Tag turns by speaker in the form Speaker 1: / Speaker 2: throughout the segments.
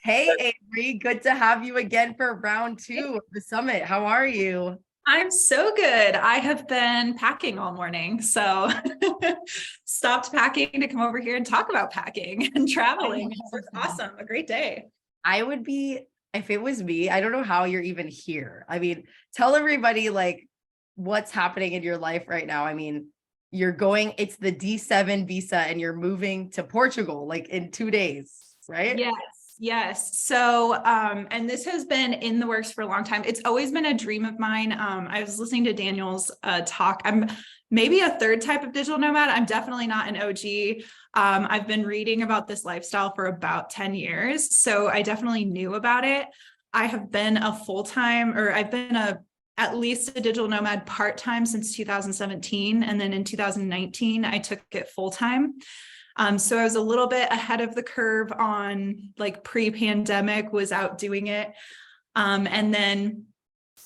Speaker 1: Hey, Avery, good to have you again for round two of the summit. How are you?
Speaker 2: I'm so good. I have been packing all morning. So stopped packing to come over here and talk about packing and
Speaker 1: I
Speaker 2: traveling. It
Speaker 1: love
Speaker 2: was
Speaker 1: that.
Speaker 2: awesome. A great day.
Speaker 1: I would be, if it was me, I don't know how you're even here. I mean, tell everybody like what's happening in your life right now. I mean, you're going, it's the D7 visa and you're moving to Portugal like in 2 days, right?
Speaker 2: Yes, yes. So, and this has been in the works for a long time. It's always been a dream of mine. I was listening to Daniel's talk. I'm maybe a third type of digital nomad. I'm definitely not an OG. I've been reading about this lifestyle for about 10 years. So I definitely knew about it. I have been a full-time, or I've been at least a digital nomad part-time since 2017. And then in 2019, I took it full-time. So I was a little bit ahead of the curve on like pre-pandemic, was out doing it. And then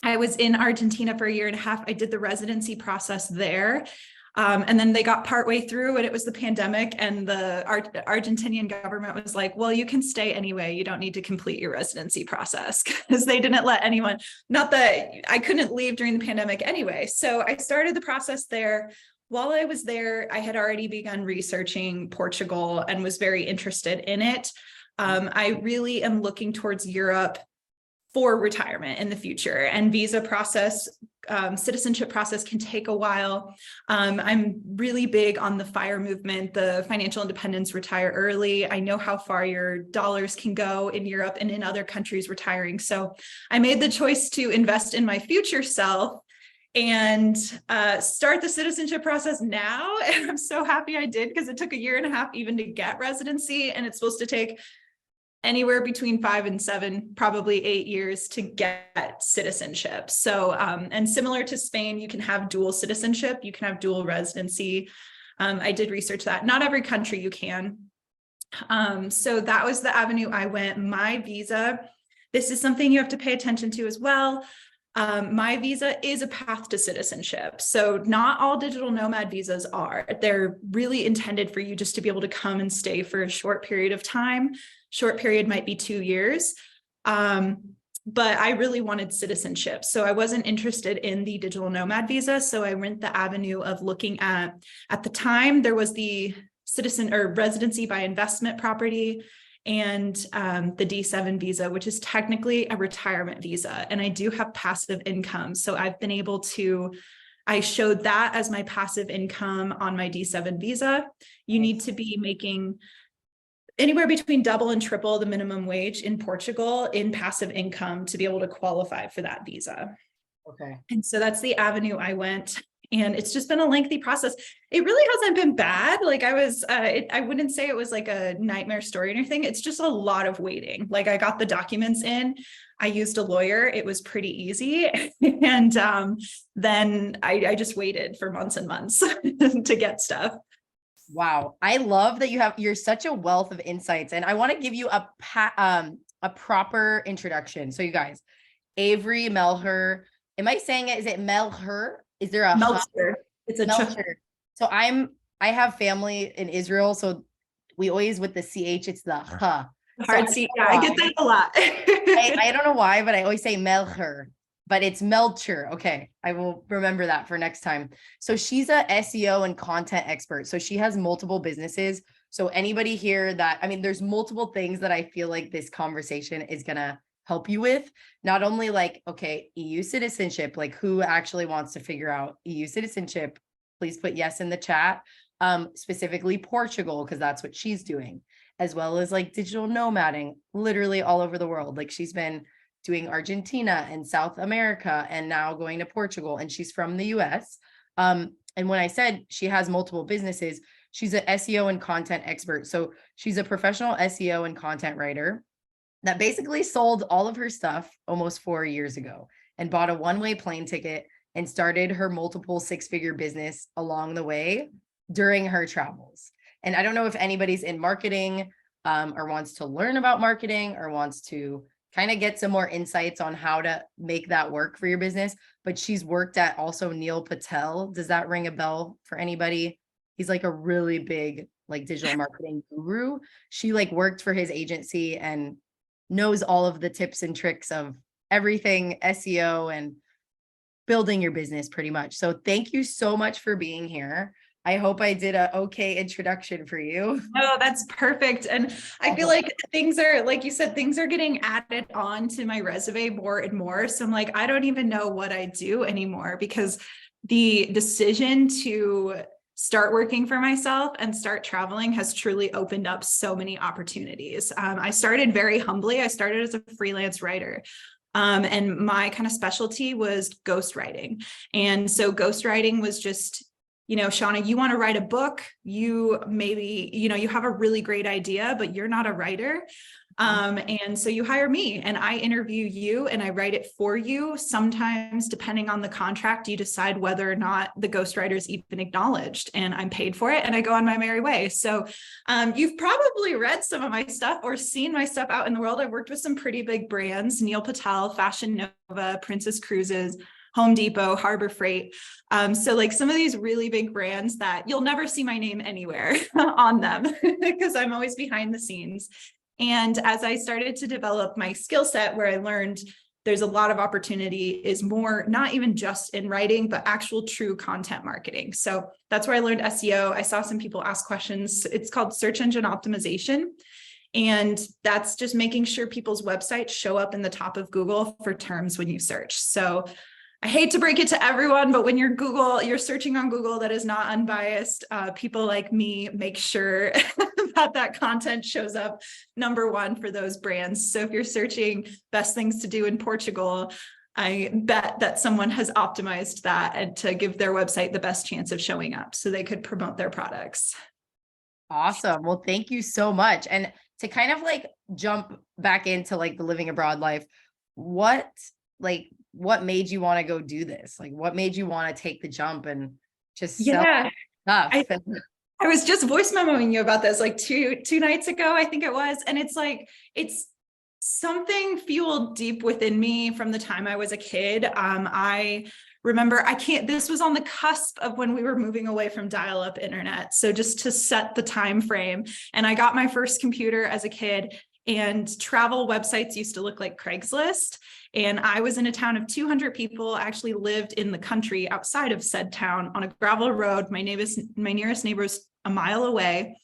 Speaker 2: I was in Argentina for a year and a half. I did the residency process there. And then they got partway through and it was the pandemic, and the Argentinian government was like, well, you can stay anyway. You don't need to complete your residency process, because they didn't let anyone, not that I couldn't leave during the pandemic anyway. So I started the process there. While I was there, I had already begun researching Portugal and was very interested in it. I really am looking towards Europe for retirement in the future, and visa process, citizenship process can take a while. I'm really big on the FIRE movement, the financial independence, retire early. I know how far your dollars can go in Europe and in other countries retiring. So I made the choice to invest in my future self and start the citizenship process now. And I'm so happy I did, because it took a year and a half even to get residency, and it's supposed to take anywhere between 5 and 7, probably 8 years to get citizenship. So, and similar to Spain, you can have dual citizenship, you can have dual residency. I did research that. Not every country you can. So that was the avenue I went. My visa, this is something you have to pay attention to as well. My visa is a path to citizenship. So not all digital nomad visas are. They're really intended for you just to be able to come and stay for a short period of time. Short period might be 2 years. But I really wanted citizenship. So I wasn't interested in the digital nomad visa. So I went the avenue of looking at the time, there was the citizen or residency by investment property, and the D7 visa, which is technically a retirement visa. And I do have passive income. So I've been able to, I showed that as my passive income on my D7 visa. You need to be making anywhere between double and triple the minimum wage in Portugal in passive income to be able to qualify for that visa.
Speaker 1: Okay.
Speaker 2: And so that's the avenue I went. And it's just been a lengthy process. It really hasn't been bad. Like I wouldn't say it was like a nightmare story or anything. It's just a lot of waiting. Like I got the documents in, I used a lawyer. It was pretty easy. And then I just waited for months and months to get stuff.
Speaker 1: Wow. I love that you're such a wealth of insights. And I want to give you a proper introduction. So you guys, Avery Melcher, am I saying it? Is it Melcher? Is there a
Speaker 2: Melcher. It's a
Speaker 1: Melcher? So I have family in Israel, so we always with the CH, it's the
Speaker 2: hard C. Yeah, I get that a lot.
Speaker 1: I don't know why, but I always say Melcher, but it's Melcher. Okay, I will remember that for next time. So she's a SEO and content expert. So she has multiple businesses. So anybody here that, I mean, there's multiple things that I feel like this conversation is gonna help you with. Not only like, okay, EU citizenship, like who actually wants to figure out EU citizenship? Please put yes in the chat. Specifically Portugal, because that's what she's doing, as well as like digital nomading, literally all over the world. Like she's been doing Argentina and South America and now going to Portugal, and she's from the US. And when I said she has multiple businesses, she's an SEO and content expert. So she's a professional SEO and content writer that basically sold all of her stuff almost 4 years ago and bought a one-way plane ticket and started her multiple six-figure business along the way during her travels. And I don't know if anybody's in marketing or wants to learn about marketing or wants to kind of get some more insights on how to make that work for your business. But she's worked at also Neil Patel. Does that ring a bell for anybody? He's like a really big like digital marketing guru. She like worked for his agency and knows all of the tips and tricks of everything SEO and building your business pretty much. So thank you so much for being here. I hope I did a okay introduction for you.
Speaker 2: No, that's perfect. And I feel like things are, like you said, things are getting added on to my resume more and more. So I'm like, I don't even know what I do anymore, because the decision to start working for myself and start traveling has truly opened up so many opportunities. I started very humbly. I started as a freelance writer. And my kind of specialty was ghostwriting. And so ghostwriting was just, Shauna, you want to write a book, you maybe, you have a really great idea, but you're not a writer. And so you hire me and I interview you and I write it for you. Sometimes, depending on the contract, you decide whether or not the ghostwriter is even acknowledged, and I'm paid for it and I go on my merry way. So you've probably read some of my stuff or seen my stuff out in the world. I've worked with some pretty big brands: Neil Patel, Fashion Nova, Princess Cruises, Home Depot, Harbor Freight. So like some of these really big brands that you'll never see my name anywhere on them because I'm always behind the scenes. And as I started to develop my skill set, where I learned there's a lot of opportunity, is more not even just in writing, but actual true content marketing. So that's where I learned SEO. I saw some people ask questions. It's called search engine optimization. And that's just making sure people's websites show up in the top of Google for terms when you search. So I hate to break it to everyone, but when you're searching on Google that is not unbiased, people like me make sure that content shows up number one for those brands. So if you're searching best things to do in Portugal, I bet that someone has optimized that and to give their website the best chance of showing up so they could promote their products.
Speaker 1: Awesome. Well, thank you so much. And to kind of like jump back into like the living abroad life, what made you want to go do this? Like, what made you want to take the jump and just sell stuff?
Speaker 2: I was just voice memoing you about this like two nights ago, I think it was. And it's something fueled deep within me from the time I was a kid. I remember this was on the cusp of when we were moving away from dial-up internet. So just to set the time frame, and I got my first computer as a kid, and travel websites used to look like Craigslist. And I was in a town of 200 people, actually lived in the country outside of said town on a gravel road. My nearest neighbor was a mile away.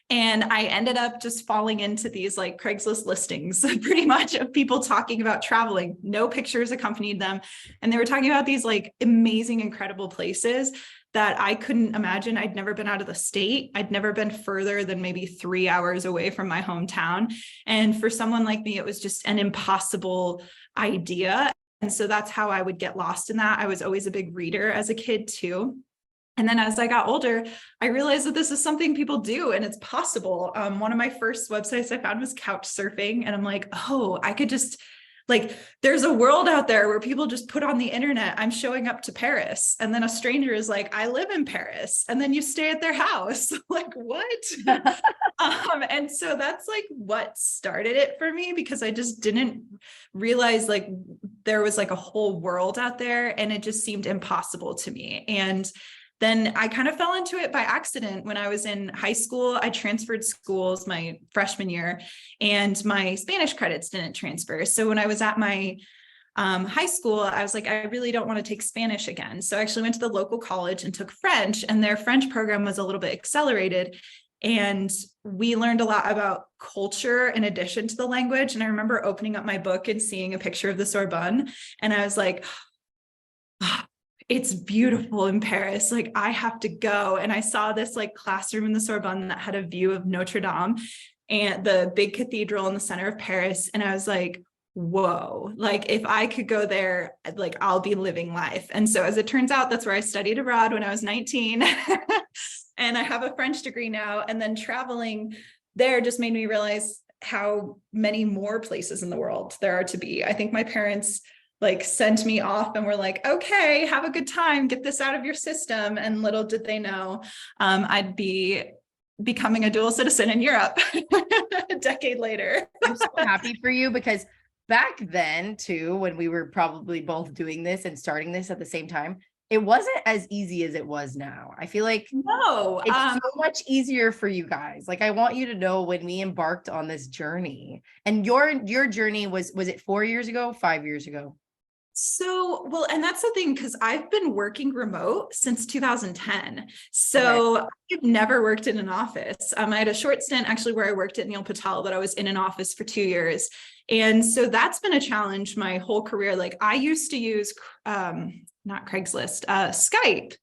Speaker 2: And I ended up just falling into these like Craigslist listings, pretty much, of people talking about traveling. No pictures accompanied them. And they were talking about these like amazing, incredible places that I couldn't imagine. I'd never been out of the state. I'd never been further than maybe 3 hours away from my hometown. And for someone like me, it was just an impossible idea. And so that's how I would get lost in that. I was always a big reader as a kid too. And then as I got older, I realized that this is something people do and it's possible. One of my first websites I found was couch surfing. And I'm like, oh, I could just there's a world out there where people just put on the internet, I'm showing up to Paris. And then a stranger is like, I live in Paris. And then you stay at their house. Like, what? And so that's like what started it for me, because I just didn't realize like there was like a whole world out there, and it just seemed impossible to me. And then I kind of fell into it by accident. When I was in high school, I transferred schools my freshman year, and my Spanish credits didn't transfer. So when I was at my high school, I was like, I really don't want to take Spanish again. So I actually went to the local college and took French, and their French program was a little bit accelerated. And we learned a lot about culture in addition to the language. And I remember opening up my book and seeing a picture of the Sorbonne, and I was like, it's beautiful in Paris. Like, I have to go. And I saw this like classroom in the Sorbonne that had a view of Notre Dame and the big cathedral in the center of Paris. And I was like, whoa, like if I could go there, like I'll be living life. And so as it turns out, that's where I studied abroad when I was 19. And I have a French degree now. And then traveling there just made me realize how many more places in the world there are to be. I think my parents like sent me off and were like, okay, have a good time, get this out of your system. And little did they know, I'd be becoming a dual citizen in Europe a decade later.
Speaker 1: I'm so happy for you, because back then too, when we were probably both doing this and starting this at the same time, it wasn't as easy as it was now. I feel like
Speaker 2: No,
Speaker 1: it's so much easier for you guys. Like, I want you to know when we embarked on this journey, and your journey was it 4 years ago, 5 years ago?
Speaker 2: so, well, and that's the thing, because I've been working remote since 2010.
Speaker 1: Okay.
Speaker 2: So I've never worked in an office. I had a short stint actually where I worked at Neil Patel, that I was in an office for 2 years. And so that's been a challenge my whole career. Like, I used to use, not Craigslist, Skype.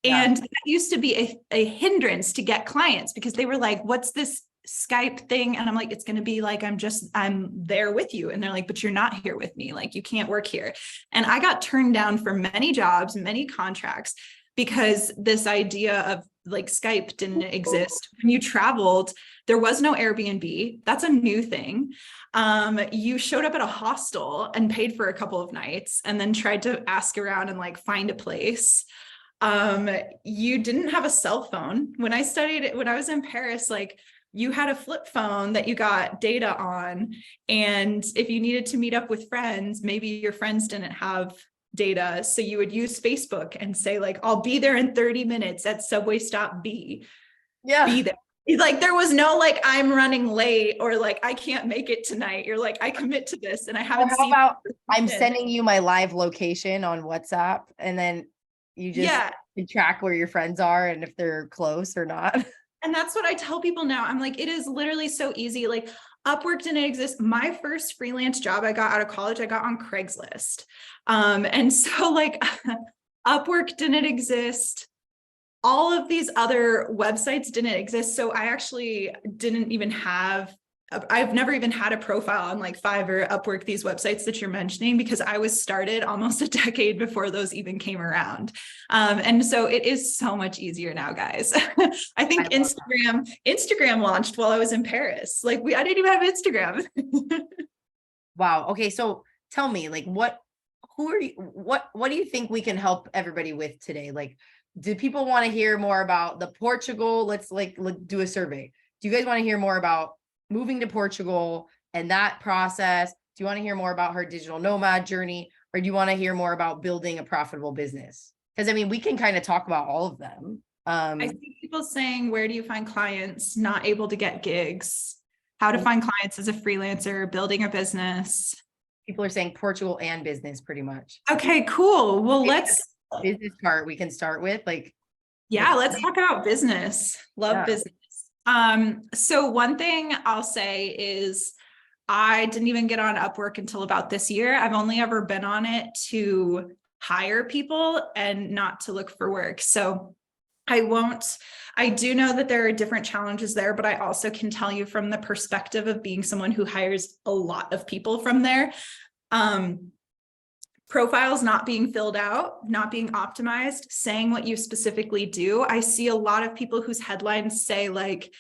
Speaker 1: Yeah.
Speaker 2: And that used to be a hindrance to get clients, because they were like, what's this Skype thing? And I'm like, it's going to be like, I'm there with you. And they're like, but you're not here with me. Like, you can't work here. And I got turned down for many jobs, many contracts, because this idea of like Skype didn't exist. When you traveled, there was no Airbnb. That's a new thing. You showed up at a hostel and paid for a couple of nights and then tried to ask around and like find a place. You didn't have a cell phone. When I was in Paris, like, you had a flip phone that you got data on. And if you needed to meet up with friends, maybe your friends didn't have data. So you would use Facebook and say like, I'll be there in 30 minutes at subway stop B.
Speaker 1: Yeah.
Speaker 2: Be there. Like, there was no like, I'm running late, or like, I can't make it tonight. You're like, I commit to this, and I haven't
Speaker 1: How
Speaker 2: seen.
Speaker 1: about I'm sending you my live location on WhatsApp, and then you just can track where your friends are and if they're close or not.
Speaker 2: And that's what I tell people now. I'm like, it is literally so easy. Like, Upwork didn't exist. My first freelance job I got out of college, I got on Craigslist. And so like Upwork didn't exist. All of these other websites didn't exist. So I actually didn't even have, I've never even had a profile on like Fiverr, Upwork, these websites that you're mentioning, because I was started almost a decade before those even came around. And so it is so much easier now, guys. I think Instagram launched while I was in Paris. Like, I didn't even have Instagram.
Speaker 1: Wow. Okay. So tell me, like, what do you think we can help everybody with today? Like, do people want to hear more about the Portugal? Let's do a survey. Do you guys want to hear more about moving to Portugal and that process? Do you want to hear more about her digital nomad journey, or do you want to hear more about building a profitable business? Because I mean, we can kind of talk about all of them.
Speaker 2: I see people saying, where do you find clients? Not able to get gigs. How to find clients as a freelancer, building a business.
Speaker 1: People are saying Portugal and business pretty much.
Speaker 2: Okay, cool. Well, let's
Speaker 1: business part we can start with, like,
Speaker 2: let's talk about business. Love business. So one thing I'll say is I didn't even get on Upwork until about this year. I've only ever been on it to hire people and not to look for work. So I do know that there are different challenges there, but I also can tell you from the perspective of being someone who hires a lot of people from there, profiles not being filled out, not being optimized, saying what you specifically do. I see a lot of people whose headlines say like,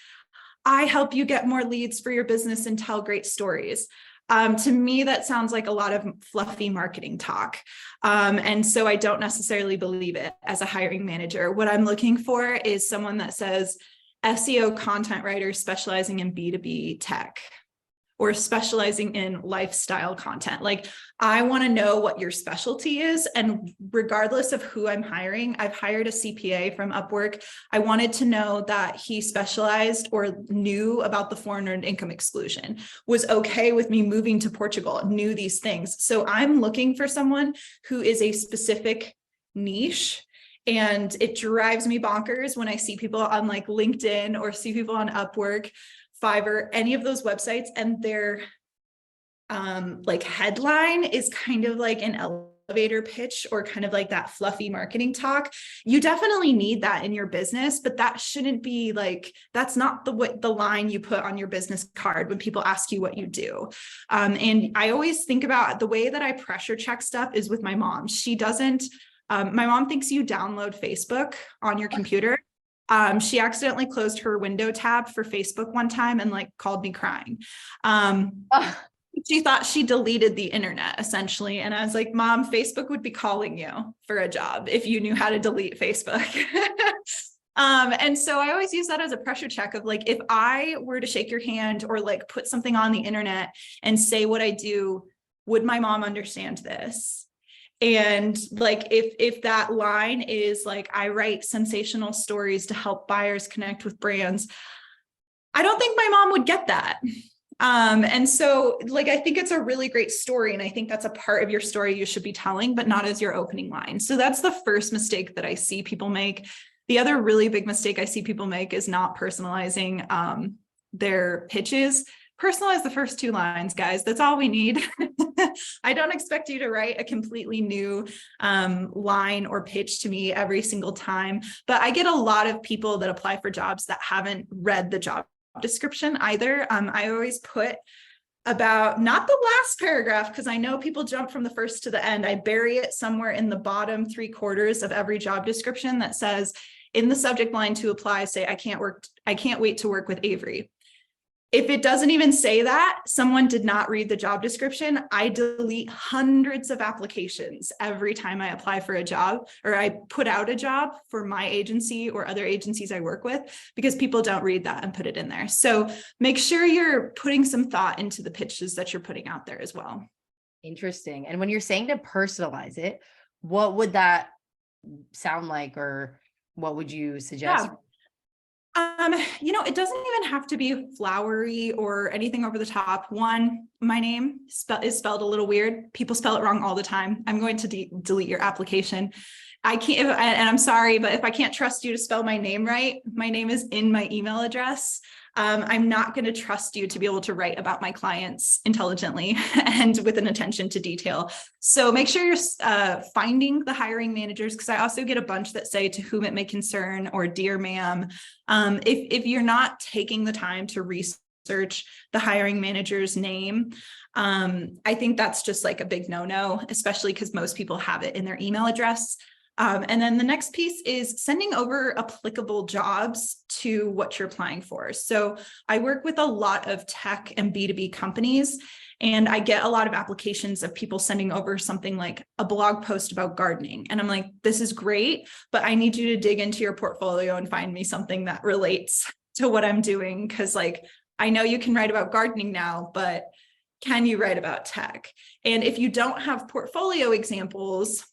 Speaker 2: I help you get more leads for your business and tell great stories. To me, that sounds like a lot of fluffy marketing talk. And so I don't necessarily believe it as a hiring manager. What I'm looking for is someone that says SEO content writer specializing in B2B tech, or specializing in lifestyle content. Like, I want to know what your specialty is. And regardless of who I'm hiring, I've hired a CPA from Upwork. I wanted to know that he specialized or knew about the foreign earned income exclusion, was okay with me moving to Portugal, knew these things. So I'm looking for someone who is a specific niche. And it drives me bonkers when I see people on like LinkedIn or see people on Upwork, Fiverr, any of those websites, and their like headline is kind of like an elevator pitch or kind of like that fluffy marketing talk. You definitely need that in your business, but that shouldn't be like, that's not the line you put on your business card when people ask you what you do. And I always think about the way that I pressure check stuff is with my mom. She doesn't, my mom thinks you download Facebook on your computer. She accidentally closed her window tab for Facebook one time and like called me crying. She thought she deleted the internet essentially. And I was like, Mom, Facebook would be calling you for a job if you knew how to delete Facebook. And so I always use that as a pressure check of like, if I were to shake your hand or like put something on the internet and say what I do, would my mom understand this? And like, if that line is like, I write sensational stories to help buyers connect with brands, I don't think my mom would get that. And so like, I think it's a really great story. And I think that's a part of your story you should be telling, but not as your opening line. So that's the first mistake that I see people make. The other really big mistake I see people make is not personalizing their pitches. Personalize the first 2 lines, guys. That's all we need. I don't expect you to write a completely new line or pitch to me every single time, but I get a lot of people that apply for jobs that haven't read the job description either. I always put about, not the last paragraph, because I know people jump from the first to the end. I bury it somewhere in the bottom 3/4 of every job description that says, in the subject line to apply, say, I can't wait to work with Averi. If it doesn't even say that, someone did not read the job description. I delete hundreds of applications every time I apply for a job, or I put out a job for my agency or other agencies I work with, because people don't read that and put it in there. So make sure you're putting some thought into the pitches that you're putting out there as well.
Speaker 1: Interesting. And when you're saying to personalize it, what would that sound like, or what would you suggest?
Speaker 2: Yeah. It doesn't even have to be flowery or anything over the top. One, my name is spelled a little weird. People spell it wrong all the time. I'm going to delete your application. I can't, and I'm sorry, but if I can't trust you to spell my name right, my name is in my email address. I'm not going to trust you to be able to write about my clients intelligently and with an attention to detail. So make sure you're finding the hiring managers, because I also get a bunch that say, to whom it may concern, or dear ma'am. If you're not taking the time to research the hiring manager's name, I think that's just like a big no-no, especially because most people have it in their email address. And then the next piece is sending over applicable jobs to what you're applying for. So I work with a lot of tech and B2B companies, and I get a lot of applications of people sending over something like a blog post about gardening. And I'm like, this is great, but I need you to dig into your portfolio and find me something that relates to what I'm doing. Because like, I know you can write about gardening now, but can you write about tech? And if you don't have portfolio examples,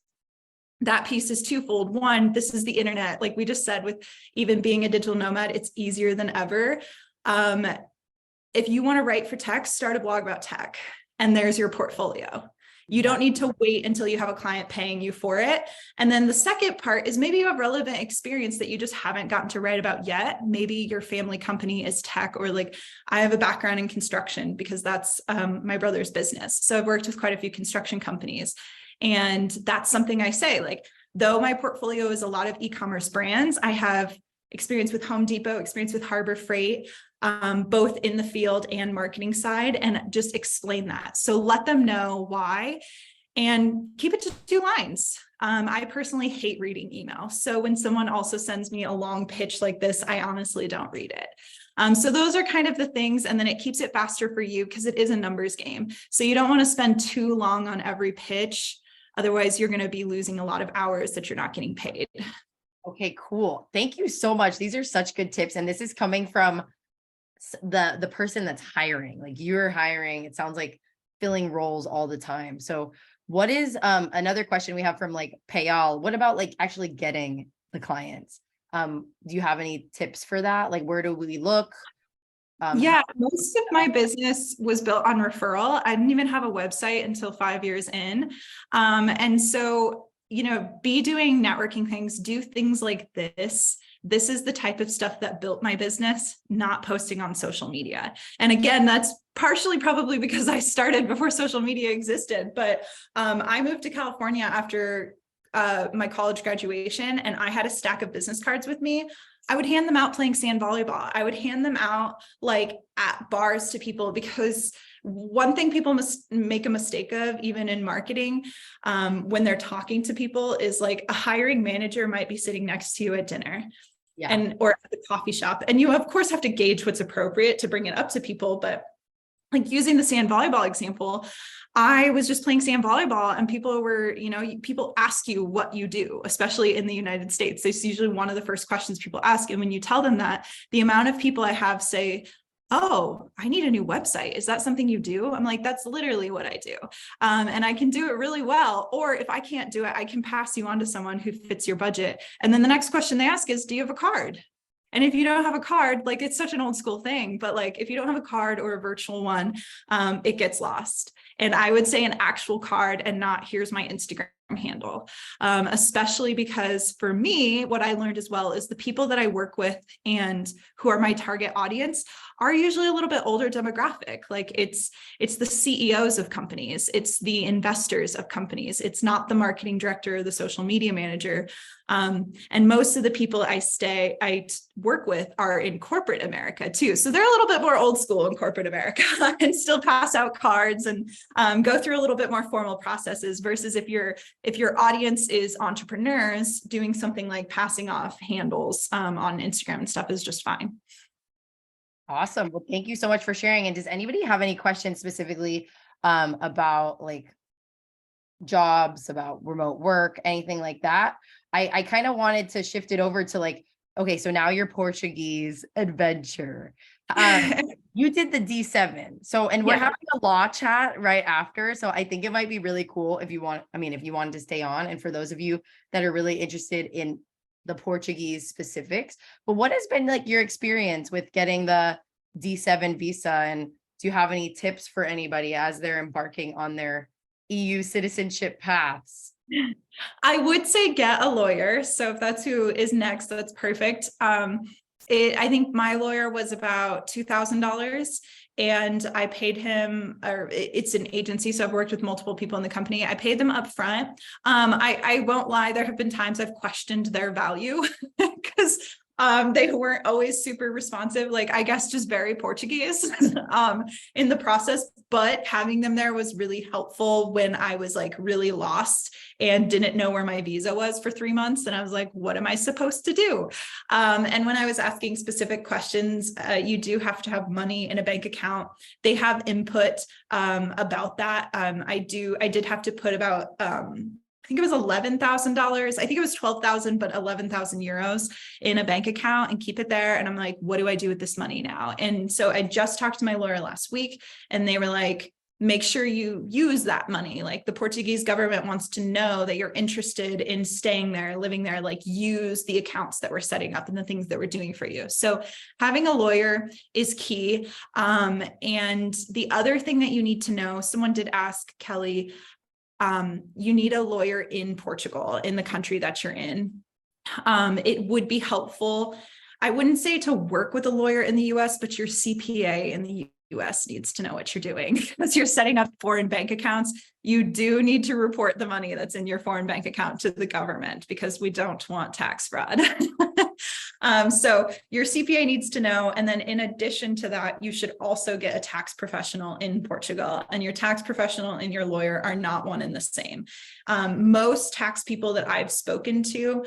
Speaker 2: that piece is twofold. One, this is the internet. Like we just said, with even being a digital nomad, it's easier than ever. If you want to write for tech, start a blog about tech, and there's your portfolio. You don't need to wait until you have a client paying you for it. And then the second part is, maybe you have relevant experience that you just haven't gotten to write about yet. Maybe your family company is tech, or like I have a background in construction because that's my brother's business. So I've worked with quite a few construction companies. And that's something I say, like, though my portfolio is a lot of e-commerce brands, I have experience with Home Depot, experience with Harbor Freight, both in the field and marketing side, and just explain that. So let them know why, and keep it to 2 lines. I personally hate reading email. So when someone also sends me a long pitch like this, I honestly don't read it. So those are kind of the things. And then it keeps it faster for you, because it is a numbers game. So you don't want to spend too long on every pitch. Otherwise, you're going to be losing a lot of hours that you're not getting paid.
Speaker 1: Okay, cool. Thank you so much. These are such good tips. And this is coming from the person that's hiring. Like, you're hiring, it sounds like, filling roles all the time. So what is another question we have from like Patel? What about like actually getting the clients? Do you have any tips for that? Like, where do we look?
Speaker 2: Yeah, most of my business was built on referral. I didn't even have a website until 5 years in. And so, be doing networking things, do things like this. This is the type of stuff that built my business, not posting on social media. And again, that's partially probably because I started before social media existed, but I moved to California after my college graduation, and I had a stack of business cards with me. I would hand them out playing sand volleyball. I would hand them out like at bars to people, because one thing people must make a mistake of, even in marketing, when they're talking to people, is like, a hiring manager might be sitting next to you at dinner. Yeah. Or at the coffee shop. And you of course have to gauge what's appropriate to bring it up to people. But like, using the sand volleyball example, I was just playing sand volleyball, and people were, people ask you what you do, especially in the United States. It's usually one of the first questions people ask. And when you tell them that, the amount of people I have say, oh, I need a new website. Is that something you do? I'm like, that's literally what I do. And I can do it really well. Or if I can't do it, I can pass you on to someone who fits your budget. And then the next question they ask is, do you have a card? And if you don't have a card, like it's such an old school thing, but like if you don't have a card or a virtual one, it gets lost. And I would say an actual card and not here's my Instagram handle, especially because for me, what I learned as well is the people that I work with and who are my target audience are usually a little bit older demographic. Like it's the CEOs of companies, it's the investors of companies, it's not the marketing director or the social media manager. And most of the people I work with are in corporate America too. So they're a little bit more old school in corporate America and still pass out cards and go through a little bit more formal processes versus if your audience is entrepreneurs, doing something like passing off handles on Instagram and stuff is just fine.
Speaker 1: Awesome. Well, thank you so much for sharing. And does anybody have any questions specifically about like jobs, about remote work, anything like that? I kind of wanted to shift it over to like, okay, so now your Portuguese adventure. You did the D7. So, and we're having a law chat right after. So I think it might be really cool if you want, if you wanted to stay on, and for those of you that are really interested in the Portuguese specifics, but what has been like your experience with getting the D7 visa? And do you have any tips for anybody as they're embarking on their EU citizenship paths?
Speaker 2: I would say get a lawyer. So if that's who is next, that's perfect. I think my lawyer was about $2,000 and I paid him, or it's an agency. So I've worked with multiple people in the company. I paid them up front. I won't lie. There have been times I've questioned their value because they weren't always super responsive, like I guess just very Portuguese in the process, but having them there was really helpful when I was like really lost and didn't know where my visa was for 3 months. And I was like, what am I supposed to do? And when I was asking specific questions, you do have to have money in a bank account. They have input about that. I did have to put about, I think it was $11,000. I think it was 12,000, but 11,000 euros in a bank account and keep it there. And I'm like, what do I do with this money now? And so I just talked to my lawyer last week and they were like, make sure you use that money. Like the Portuguese government wants to know that you're interested in staying there, living there, like use the accounts that we're setting up and the things that we're doing for you. So having a lawyer is key. And the other thing that you need to know, someone did ask Kelly, you need a lawyer in Portugal, in the country that you're in. It would be helpful. I wouldn't say to work with a lawyer in the US, but your CPA in the US needs to know what you're doing. As you're setting up foreign bank accounts, you do need to report the money that's in your foreign bank account to the government because we don't want tax fraud. So your CPA needs to know. And then in addition to that, you should also get a tax professional in Portugal, and your tax professional and your lawyer are not one and the same. Most tax people that I've spoken to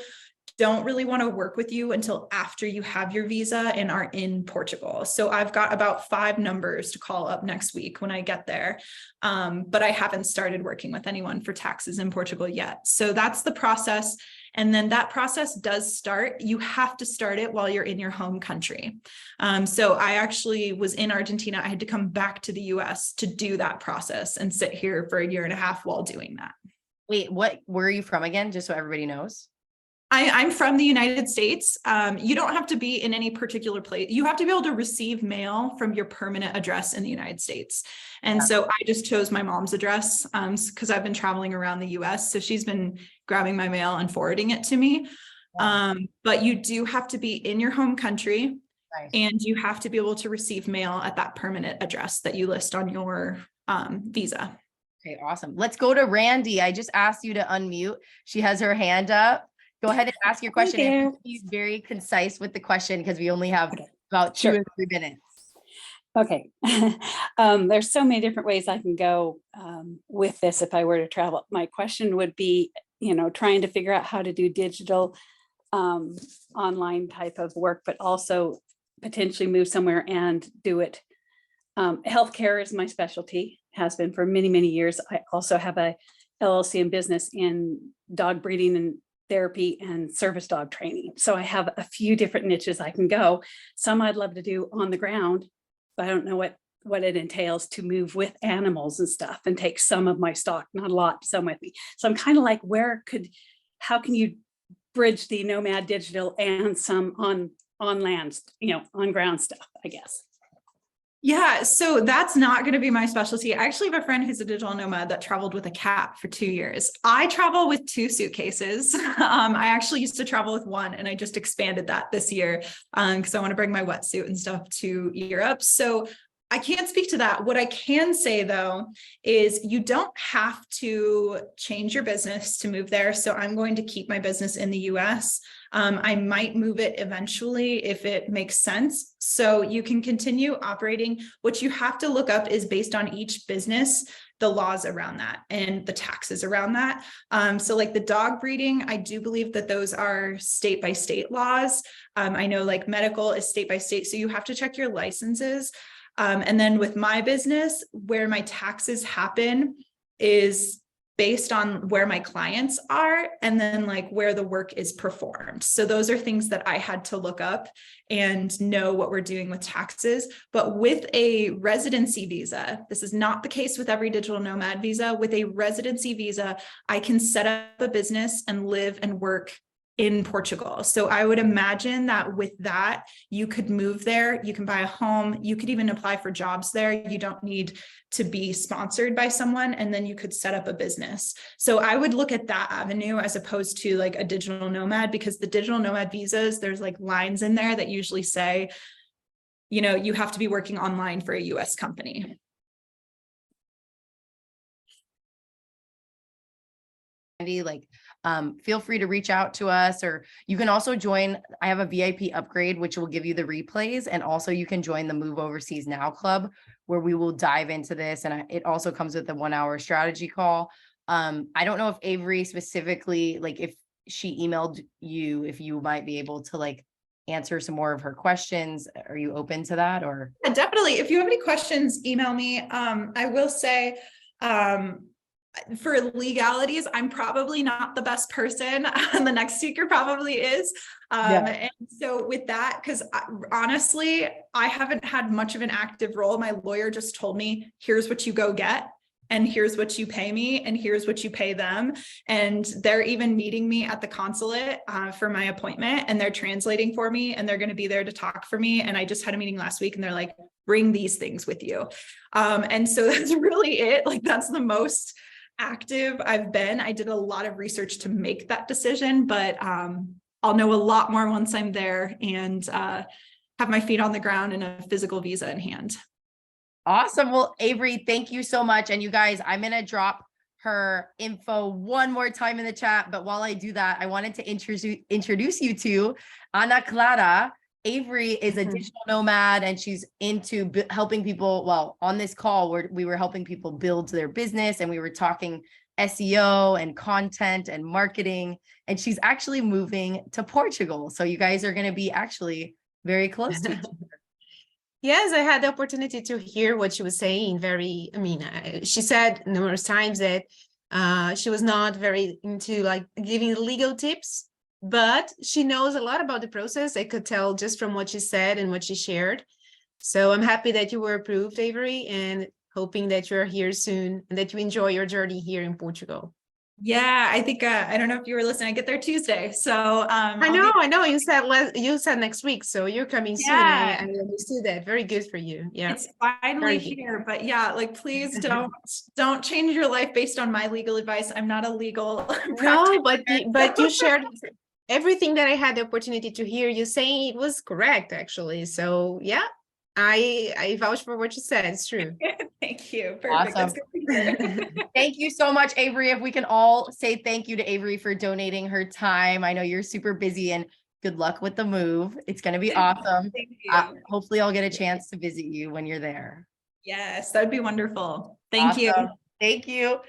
Speaker 2: don't really want to work with you until after you have your visa and are in Portugal. So I've got about 5 numbers to call up next week when I get there. But I haven't started working with anyone for taxes in Portugal yet. So that's the process. And then that process does start. You have to start it while you're in your home country. So I actually was in Argentina. I had to come back to the US to do that process and sit here for 1.5 years while doing that.
Speaker 1: Wait, where are you from again? Just so everybody knows.
Speaker 2: I'm from the United States. You don't have to be in any particular place. You have to be able to receive mail from your permanent address in the United States. And so I just chose my mom's address because I've been traveling around the US. So she's been grabbing my mail and forwarding it to me. But you do have to be in your home country. Nice. And you have to be able to receive mail at that permanent address that you list on your visa.
Speaker 1: Okay, awesome. Let's go to Randy. I just asked you to unmute. She has her hand up. Go ahead and ask your question. And be very concise with the question because we only have about 2 or 3 minutes.
Speaker 3: Okay. There's so many different ways I can go with this if I were to travel. My question would be, trying to figure out how to do digital online type of work, but also potentially move somewhere and do it. Healthcare is my specialty, has been for many, many years. I also have a LLC in business in dog breeding and therapy and service dog training. So I have a few different niches I can go. Some I'd love to do on the ground I don't know what it entails to move with animals and stuff and take some of my stock, not a lot, some with me. So I'm kind of like, how can you bridge the nomad digital and some on land, on ground stuff, I guess.
Speaker 2: Yeah, so that's not going to be my specialty. I actually have a friend who's a digital nomad that traveled with a cat for 2 years. I travel with 2 suitcases. I actually used to travel with one, and I just expanded that this year because I want to bring my wetsuit and stuff to Europe. So I can't speak to that. What I can say, though, is you don't have to change your business to move there. So I'm going to keep my business in the US. I might move it eventually if it makes sense. So you can continue operating. What you have to look up is based on each business, the laws around that and the taxes around that. So like the dog breeding, I do believe that those are state by state laws. I know like medical is state by state. So you have to check your licenses. And then with my business, where my taxes happen is based on where my clients are and then like where the work is performed. So those are things that I had to look up and know what we're doing with taxes. But with a residency visa, this is not the case with every digital nomad visa. With a residency visa, I can set up a business and live and work in Portugal. So I would imagine that with that, you could move there, you can buy a home, you could even apply for jobs there. You don't need to be sponsored by someone, and then you could set up a business. So I would look at that avenue as opposed to like a digital nomad, because the digital nomad visas, there's like lines in there that usually say, you have to be working online for a US company.
Speaker 1: Feel free to reach out to us, or you can also join. I have a VIP upgrade, which will give you the replays. And also you can join the Move Overseas Now Club, where we will dive into this. And it also comes with a 1-hour strategy call. I don't know if Averi specifically, like if she emailed you, if you might be able to like answer some more of her questions. Are you open to that? Or
Speaker 2: Yeah, definitely. If you have any questions, email me. I will say, for legalities, I'm probably not the best person. The next speaker probably is. And so with that, because honestly, I haven't had much of an active role. My lawyer just told me, here's what you go get, and here's what you pay me, and here's what you pay them. And they're even meeting me at the consulate for my appointment, and they're translating for me, and they're going to be there to talk for me. And I just had a meeting last week, and they're like, bring these things with you. And so that's really it. Like that's the most active I've been. I did a lot of research to make that decision, but I'll know a lot more once I'm there and have my feet on the ground and a physical visa in hand.
Speaker 1: Awesome. Well, Averi, thank you so much. And you guys, I'm going to drop her info one more time in the chat. But while I do that, I wanted to introduce you to Ana Clara. Averi is a digital nomad, and she's into helping people. Well, on this call, we were helping people build their business, and we were talking SEO and content and marketing, and she's actually moving to Portugal. So you guys are going to be actually very close to each other.
Speaker 4: Yes, I had the opportunity to hear what she was saying. She said numerous times that she was not very into like giving legal tips, but she knows a lot about the process. I could tell just from what she said and what she shared. So I'm happy that you were approved, Averi, and hoping that you're here soon and that you enjoy your journey here in Portugal.
Speaker 2: Yeah, I think I don't know if you were listening. I get there Tuesday, so
Speaker 4: I know. You said next week, so you're coming soon. I understood that. Very good for you. Yeah,
Speaker 2: it's finally here. But yeah, like please don't change your life based on my legal advice. I'm not a legal
Speaker 4: no, but you shared everything that I had the opportunity to hear you saying. It was correct, actually. So yeah, I vouch for what you said. It's true.
Speaker 2: Thank you. Perfect.
Speaker 1: Awesome. Thank you so much, Averi. If we can all say thank you to Averi for donating her time. I know you're super busy, and good luck with the move. It's going to be awesome.
Speaker 2: Thank you.
Speaker 1: Hopefully I'll get a chance to visit you when you're there.
Speaker 2: Yes, that would be wonderful. Thank you.
Speaker 1: Thank you.